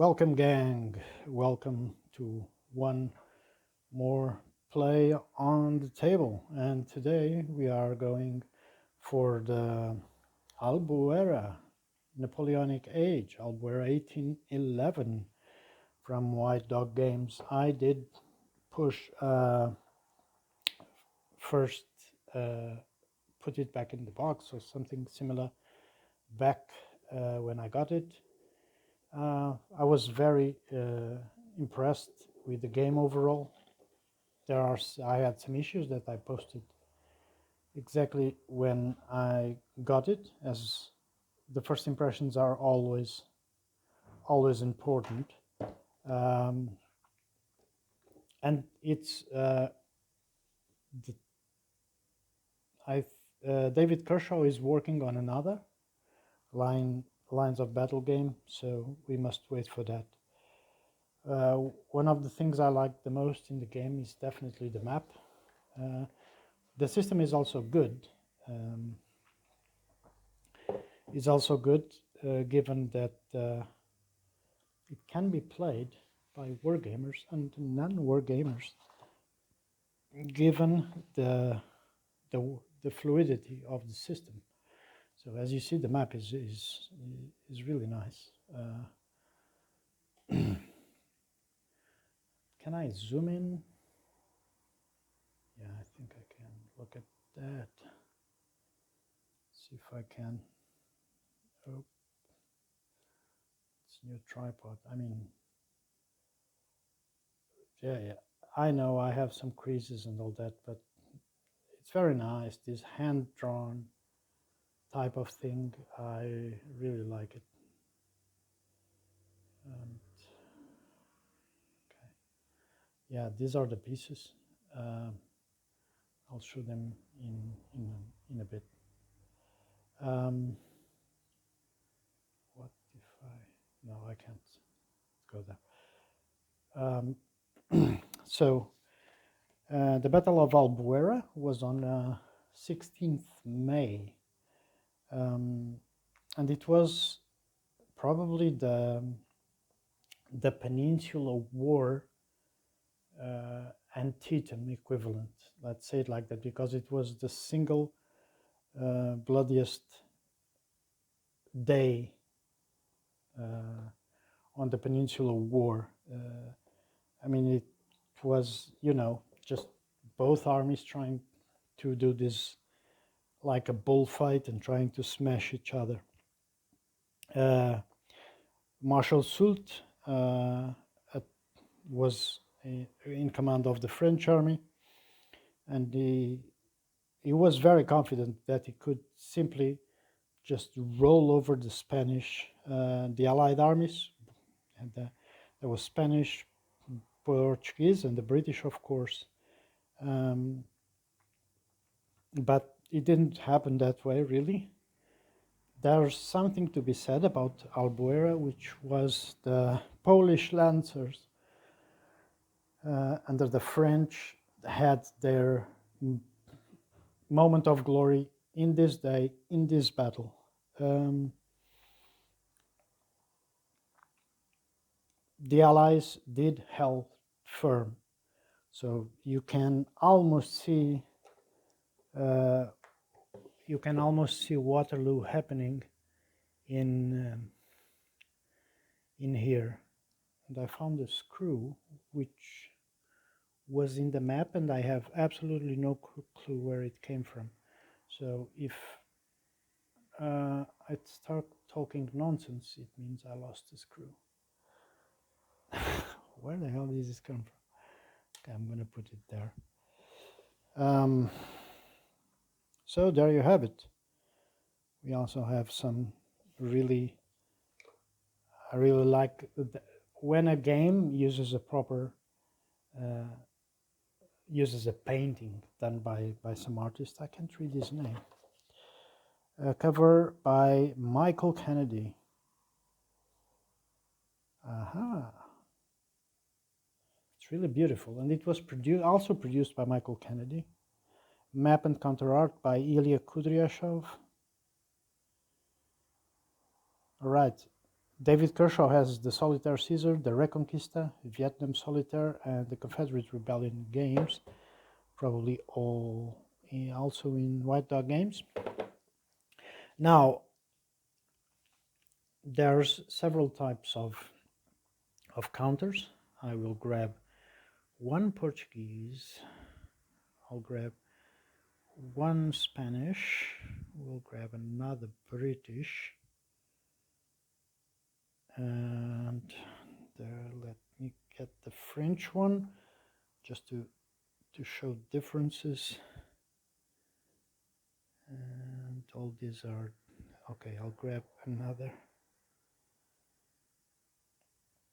Welcome, gang. Welcome to one more play on the table. And today we are going for the Albuera Napoleonic Age, Albuera 1811 from W.D.G Games. I did push first, put it back in the box, so something similar back when I got it. I was very impressed with the game overall. I had some issues that I posted exactly when I got it, as the first impressions are always important. And it's David Kershaw is working on another lines of battle game, so we must wait for that. One of the things I like the most in the game is definitely the map. The system is also good. Given that it can be played by wargamers and non-wargamers, given the fluidity of the system. So as you see, the map is really nice. Can I zoom in? Yeah, I think I can. Look at that. See if I can. Oh, it's new tripod. I mean, yeah. I know I have some creases and all that, but it's very nice. This hand-drawn type of thing, I really like it. And, okay. Yeah, these are the pieces. I'll show them in a bit. What if no, I can't go there. So the Battle of Albuera was on 16th May, and it was probably the Peninsular War Antietam equivalent. Let's say it like that, because it was the single bloodiest day on the Peninsular War. I mean, it was, just both armies trying to do this like a bullfight and trying to smash each other. Marshal Soult was in command of the French army, and he was very confident that he could simply just roll over the Spanish, the Allied armies, and there was Spanish, Portuguese, and the British, of course. But it didn't happen that way, really. There's something to be said about Albuera, which was the Polish lancers under the French had their moment of glory in this day, in this battle. The Allies did held firm, so you can almost see Waterloo happening in here. And I found a screw which was in the map, and I have absolutely no clue where it came from. So if I start talking nonsense, it means I lost the screw. Where the hell does this come from? Okay, I'm gonna put it there. So there you have it. We also have some I really like when a game uses a proper uses a painting done by some artist. I can't read his name. Cover by Michael Kennedy. Aha. It's really beautiful, and it was also produced by Michael Kennedy. Map and counter art by Ilya Kudryashov. All right, David Kershaw has the Solitaire Caesar, the Reconquista, Vietnam Solitaire, and the Confederate Rebellion games, probably all also in White Dog Games. Now, there's several types of counters. I will grab one Portuguese, I'll grab one Spanish, we'll grab another British, and there, let me get the French one just to show differences. And all these are okay. I'll grab another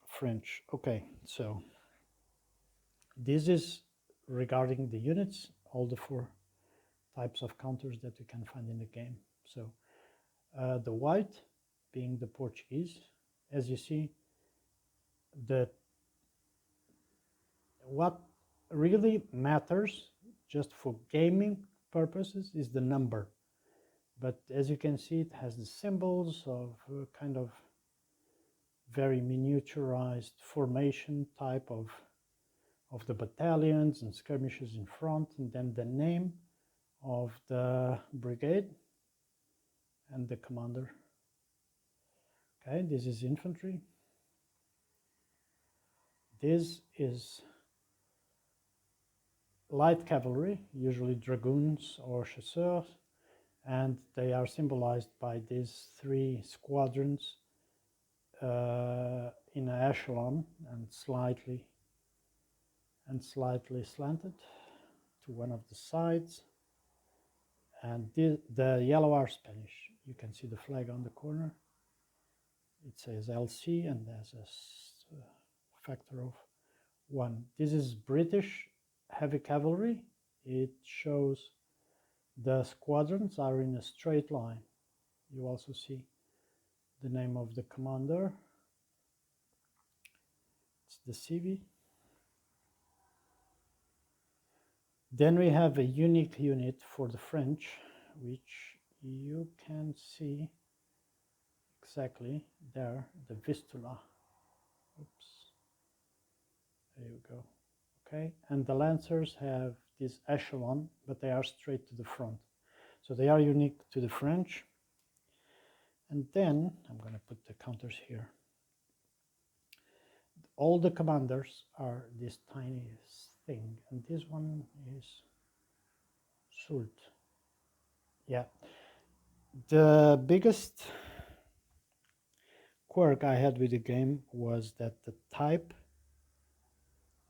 French. Okay, so this is regarding the units, all the 4 types of counters that you can find in the game. So the white being the Portuguese, as you see, what really matters just for gaming purposes is the number. But as you can see, it has the symbols of kind of very miniaturized formation type of the battalions and skirmishes in front, and then the name of the brigade and the commander. Okay, this is infantry. This is light cavalry, usually dragoons or chasseurs, and they are symbolized by these 3 squadrons in an echelon and slightly slanted to one of the sides. And the yellow are Spanish. You can see the flag on the corner. It says LC and there's a factor of 1. This is British heavy cavalry. It shows the squadrons are in a straight line. You also see the name of the commander. It's the CV. Then we have a unique unit for the French, which you can see exactly there, the Vistula. Oops. There you go. Okay, and the Lancers have this echelon, but they are straight to the front. So they are unique to the French. And then I'm going to put the counters here. All the commanders are this tiny thing, and this one is Sult. Yeah. The biggest quirk I had with the game was that the type,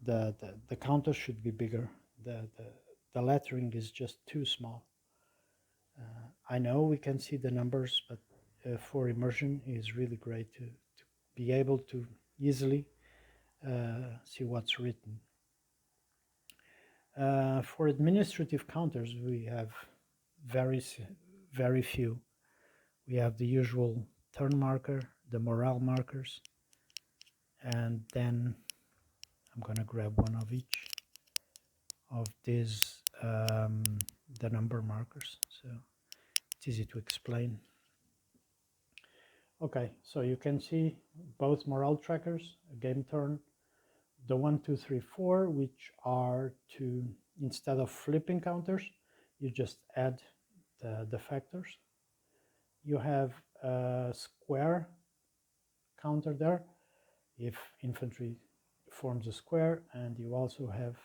the counter should be bigger. The lettering is just too small. I know we can see the numbers, but for immersion it is really great to be able to easily see what's written. For administrative counters, we have very few. We have the usual turn marker, the morale markers, and then I'm going to grab one of each of these, the number markers, so it's easy to explain. Okay, so you can see both morale trackers, a game turn, the 1, 2, 3, 4, which are to, instead of flipping counters, you just add the factors. You have a square counter there if infantry forms a square, and you also have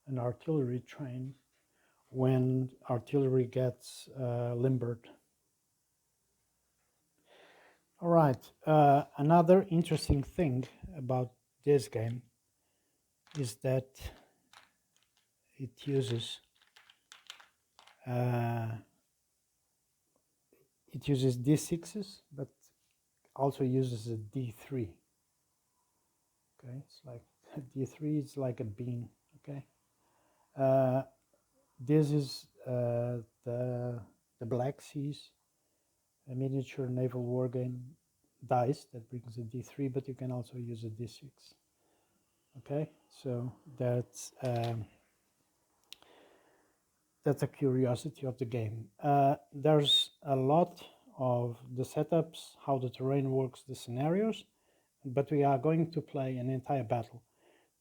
an artillery train when artillery gets limbered. All right, another interesting thing about this game is that it uses D6s, but also uses a D3. Okay, it's like D3 is like a bean. Okay, this is the Black Seas, a miniature naval war game dice that brings a D3, but you can also use a D6. Okay, so that's a curiosity of the game. There's a lot of the setups, how the terrain works, the scenarios, but we are going to play an entire battle.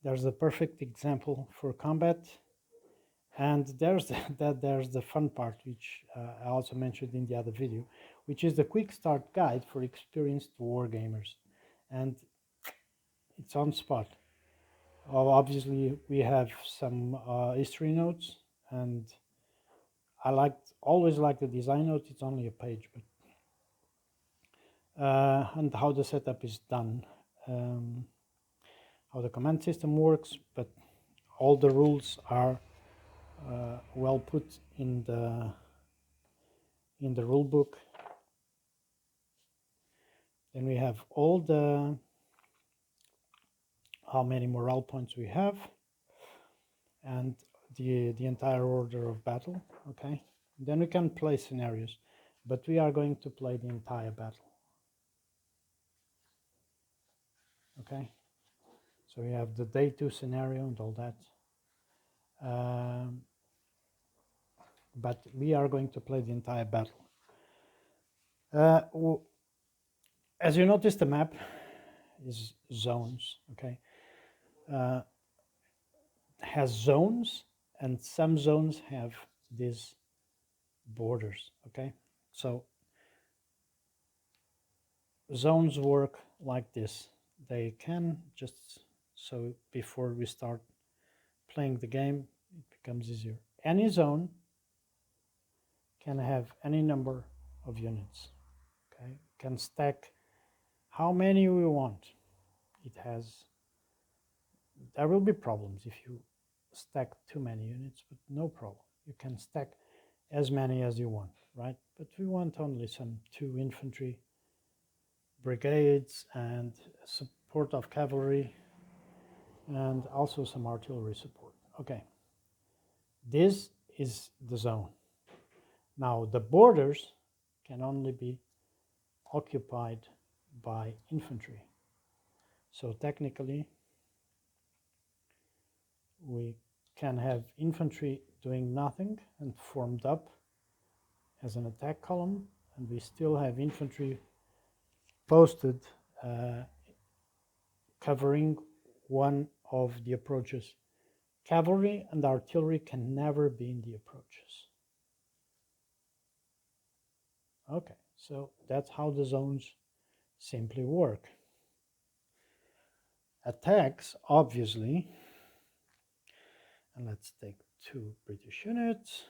There's a perfect example for combat, and there's there's the fun part, which I also mentioned in the other video, which is the quick start guide for experienced war gamers, and it's on spot. Obviously, we have some history notes, and I always like the design note. It's only a page, but and how the setup is done, how the command system works, but all the rules are well put in the rule book. Then we have all the how many morale points we have, and the entire order of battle. Okay, then we can play scenarios, but we are going to play the entire battle. Okay, so we have the day 2 scenario and all that, but we are going to play the entire battle. As you notice, the map is zones. Okay, has zones, and some zones have these borders. Okay, so zones work like this. They can just, so before we start playing the game, it becomes easier. Any zone can have any number of units. Okay, can stack how many we want. It has, there will be problems if you stack too many units, but no problem. You can stack as many as you want, right? But we want only some 2 infantry brigades and support of cavalry, and also some artillery support. Okay, this is the zone. Now the borders can only be occupied by infantry. So technically we can have infantry doing nothing and formed up as an attack column, and we still have infantry posted covering one of the approaches. Cavalry and artillery can never be in the approaches. Okay, so that's how the zones simply work. Attacks, obviously, and let's take 2 British units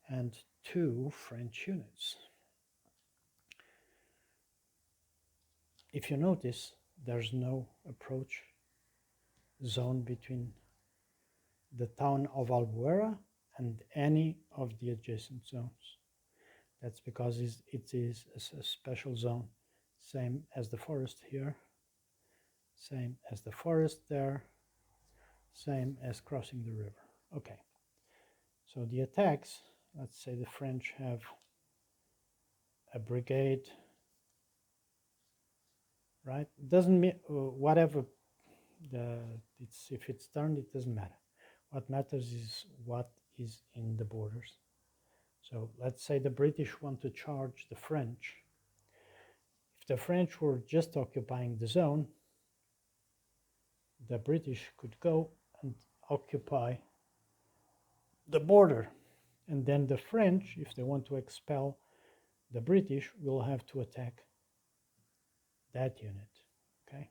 and 2 French units. If you notice, there's no approach zone between the town of Albuera and any of the adjacent zones. That's because it is a special zone, same as the forest here, same as the forest there, same as crossing the river. Okay, so the attacks, let's say the French have a brigade, right? Doesn't mean whatever if it's turned, it doesn't matter. What matters is what is in the borders. So let's say the British want to charge the French. If the French were just occupying the zone, the British could go and occupy the border. And then the French, if they want to expel the British, will have to attack that unit. Okay.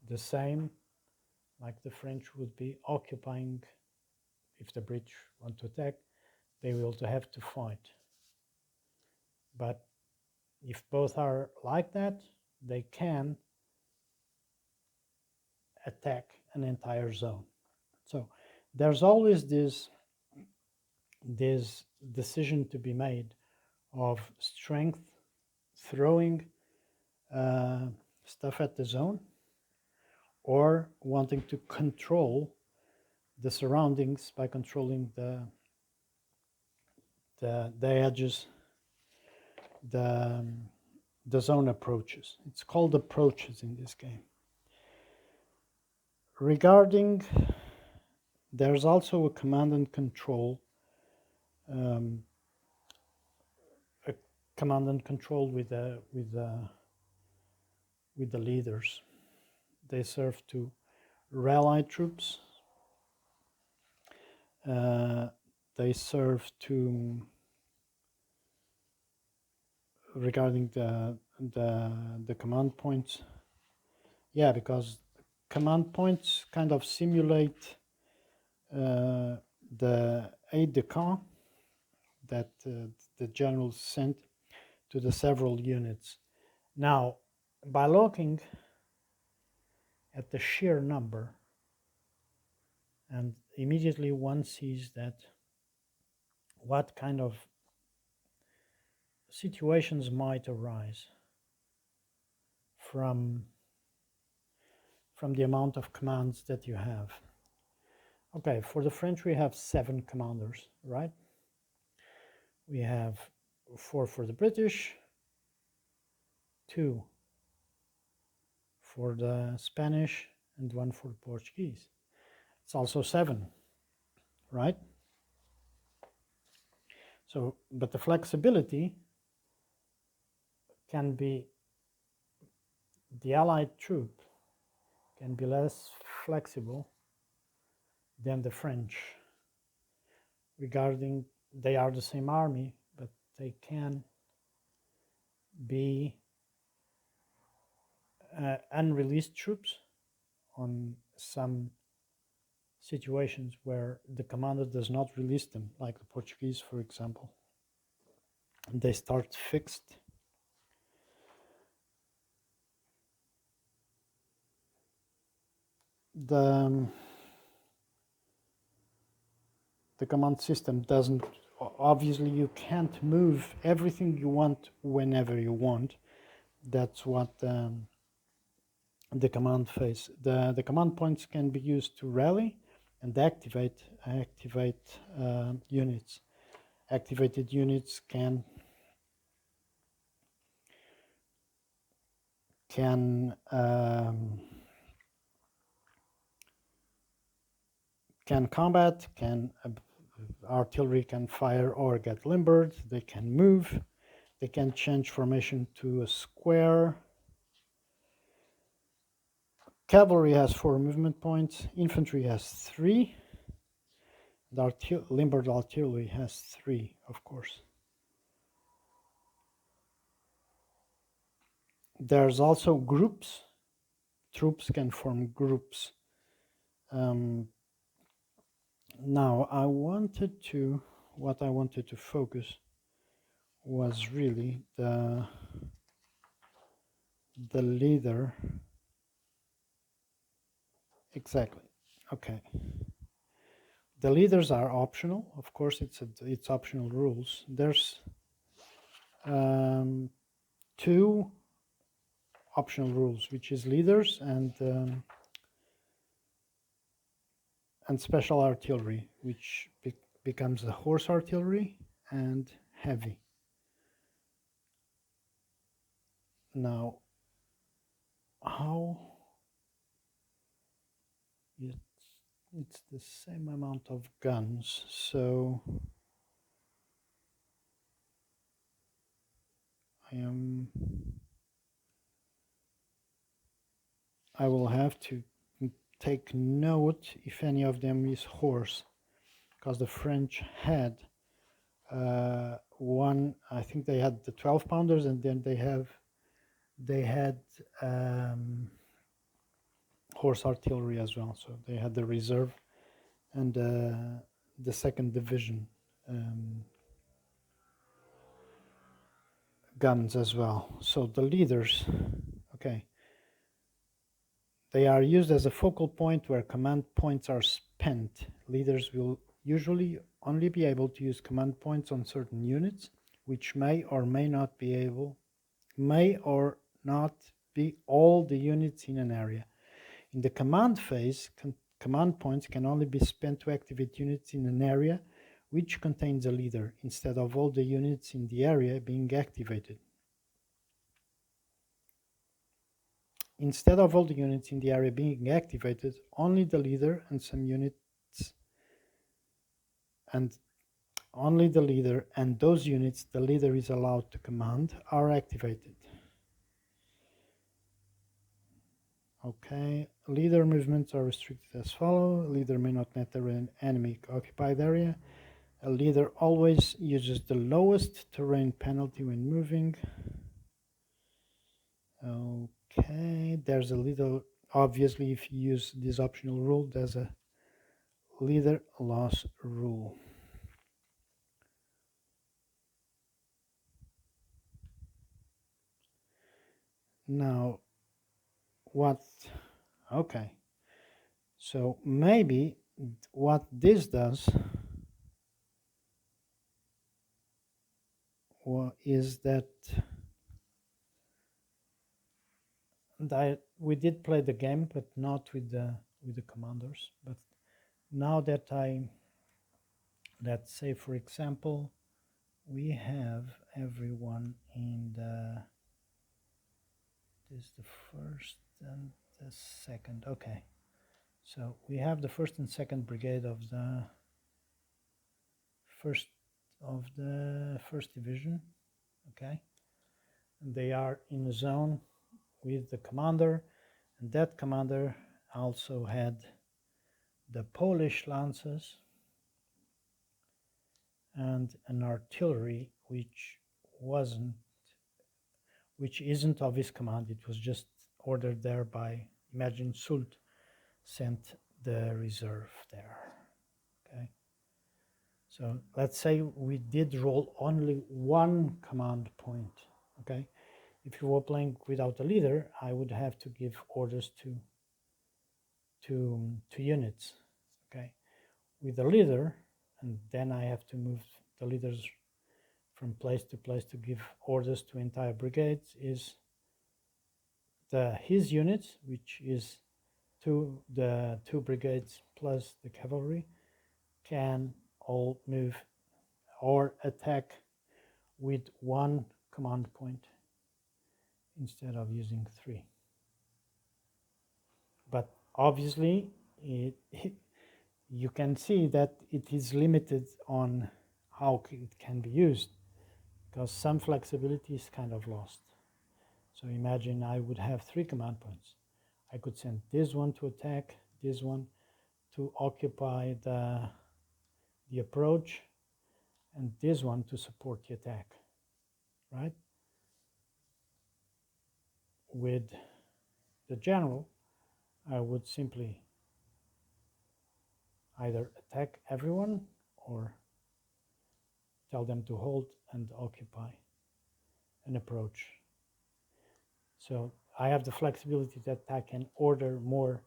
The same, like the French would be occupying, if the British want to attack, they will have to fight. But if both are like that, they can attack an entire zone. So there's always this decision to be made of strength, throwing stuff at the zone, or wanting to control the surroundings by controlling the edges, the zone approaches. It's called approaches in this game. Regarding, there's also a command and control, a command and control with the leaders. They serve to rally troops. They serve to regarding the command points. Yeah, because command points kind of simulate the aide-de-camp that the generals sent to the several units. Now, by looking at the sheer number, and immediately one sees that what kind of situations might arise from the amount of commands that you have. Okay, for the French we have 7 commanders, right? We have 4 for the British, 2 for the Spanish, and 1 for the Portuguese. It's also 7, right? So, but the flexibility can be, the Allied troop can be less flexible than the French regarding, they are the same army, but they can be unreleased troops on some situations where the commander does not release them, like the Portuguese, for example. And they start fixed. The command system doesn't, obviously you can't move everything you want whenever you want. That's what the command phase. The command points can be used to rally and activate units. Activated units can combat, artillery can fire or get limbered, they can move, they can change formation to a square. Cavalry has 4 movement points, infantry has 3, the limbered artillery has 3, of course. There's also groups. Troops can form groups. Now, what I wanted to focus was really the leader. Exactly. Okay. The leaders are optional. Of course, it's optional rules. There's 2 optional rules, which is leaders and special artillery, which becomes the horse artillery and heavy. Now, how it's the same amount of guns, so I will have to take note if any of them is horse, because the French had one, I think they had the 12 pounders, and then they had horse artillery as well. So they had the reserve and the 2nd division guns as well. So the leaders, okay, they are used as a focal point where command points are spent. Leaders will usually only be able to use command points on certain units, which may or not be all the units in an area. In the command phase, command points can only be spent to activate units in an area which contains a leader, instead of all the units in the area being activated. Instead of all the units in the area being activated, only the leader and some units only the leader and those units the leader is allowed to command are activated. Okay, leader movements are restricted as follows. Leader may not enter an enemy occupied area. A leader always uses the lowest terrain penalty when moving. Okay, there's a little, obviously if you use this optional rule, there's a leader loss rule. Now, okay, so maybe what this does is that we did play the game, but not with the commanders. But now that let's say, for example, we have everyone in this is the first and the second. Okay, so we have the first and second brigade of the first division. Okay, and they are in a zone with the commander, and that commander also had the Polish lances and an artillery which isn't of his command. It was just ordered there by, imagine Soult sent the reserve there. Okay, so let's say we did roll only one command point. Okay, if you were playing without a leader, I would have to give orders to units. Okay, with a leader, and then I have to move the leaders from place to place to give orders to entire brigades. Is his units, which is the two brigades plus the cavalry, can all move or attack with one command point instead of using three. But obviously, you can see that it is limited on how it can be used, because some flexibility is kind of lost. So imagine I would have three command points. I could send this one to attack, this one to occupy the approach, and this one to support the attack, right? With the general, I would simply either attack everyone or tell them to hold and occupy an approach. So I have the flexibility that I can order more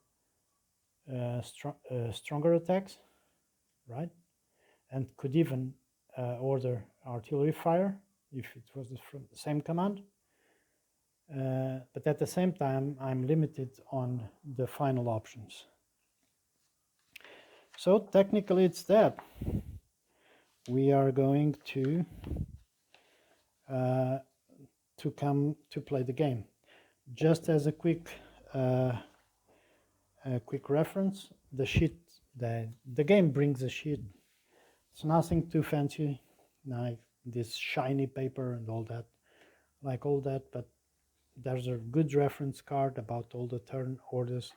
stronger attacks, right? And could even order artillery fire if it was from the same command. But at the same time, I'm limited on the final options. So technically it's that. We are going to come to play the game. Just as a quick reference, the sheet, the game brings a sheet. It's nothing too fancy, like this shiny paper and all that, but there's a good reference card about all the turn orders.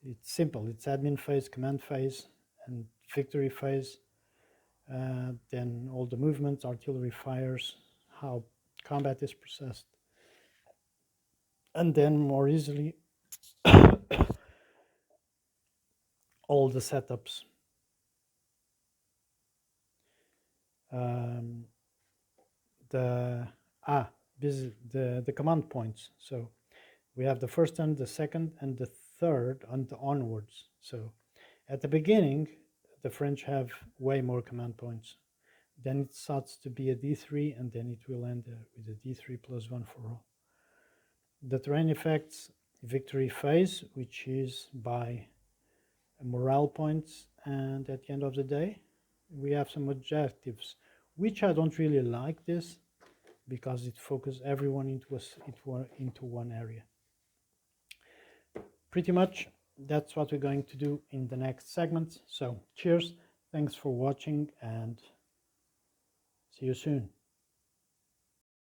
It's simple. It's admin phase, command phase, and victory phase. Then all the movements, artillery fires, how combat is processed, and then more easily all the setups. The command points. So we have the first and the second and the third and onwards. So at the beginning, the French have way more command points. Then it starts to be a D3, and then it will end with a D3 plus 1 for all. The terrain effects, victory phase, which is by morale points, and at the end of the day, we have some objectives, which I don't really like this, because it focuses everyone into one area. Pretty much that's what we're going to do in the next segment. So cheers, thanks for watching, and See you soon.